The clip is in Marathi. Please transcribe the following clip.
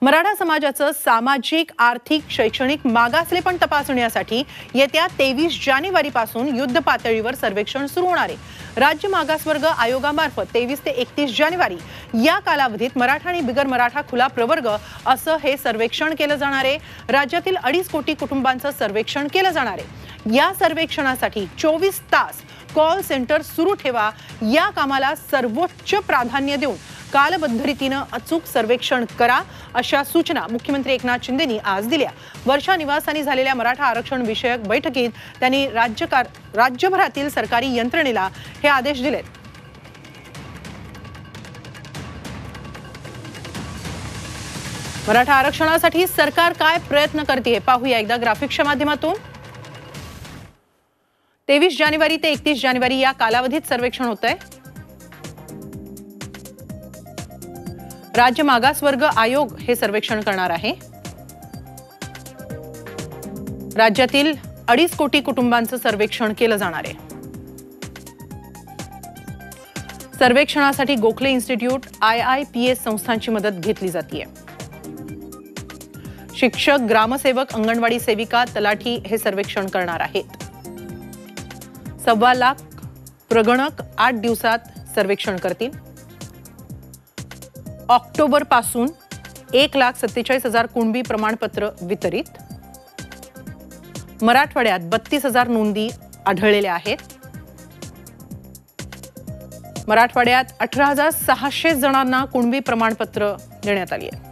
मराठा समाजाचं सामाजिक, आर्थिक, शैक्षणिक मागासलेपण तपासण्यासाठी येत्या 23 जानेवारीपासून युद्ध पातळीवर सर्वेक्षण सुरू होणार आहे. राज्य मागासवर्ग आयोगामार्फत 23 ते 31 जानेवारी या कालावधीत मराठा आणि बिगर मराठा खुला प्रवर्ग असं हे सर्वेक्षण केलं जाणार आहे. राज्यातील 2.5 कोटी कुटुंबांचं सर्वेक्षण केलं जाणार आहे. या सर्वेक्षणासाठी 24 तास कॉल सेंटर सुरू ठेवा. या कामाला सर्वोच्च प्राधान्य देऊन कालबद्ध रीतीनं अचूक सर्वेक्षण करा, अशा सूचना मुख्यमंत्री एकनाथ शिंदेंनी आज दिल्या. वर्षा निवासानी झालेल्या मराठा आरक्षण विषयक बैठकीत त्यांनी राज्यभरातील सरकारी यंत्रणेला हे आदेश दिलेत. मराठा आरक्षणासाठी सरकार काय प्रयत्न करते पाहूया एकदा ग्राफिक्सच्या माध्यमातून. 23 जानेवारी ते 31 जानेवारी या कालावधीत सर्वेक्षण होतंय. राज्य मागासवर्ग आयोग हे सर्वेक्षण करणार आहे. राज्यातील 2.5 कोटी कुटुंबांचं सर्वेक्षण केलं जाणार आहे. सर्वेक्षणासाठी गोखले इन्स्टिट्यूट, IIPS संस्थांची मदत घेतली जाते. शिक्षक, ग्रामसेवक, अंगणवाडी सेविका, तलाठी हे सर्वेक्षण करणार आहेत. 1.25 लाख प्रगणक 8 दिवसात सर्वेक्षण करतील. ऑक्टोबर पासून 1,47,000 कुणबी प्रमाणपत्र वितरित. मराठवाड्यात 32,000 नोंदी आढळलेल्या आहेत. मराठवाड्यात 18,600 जणांना कुणबी प्रमाणपत्र देण्यात आली आहे.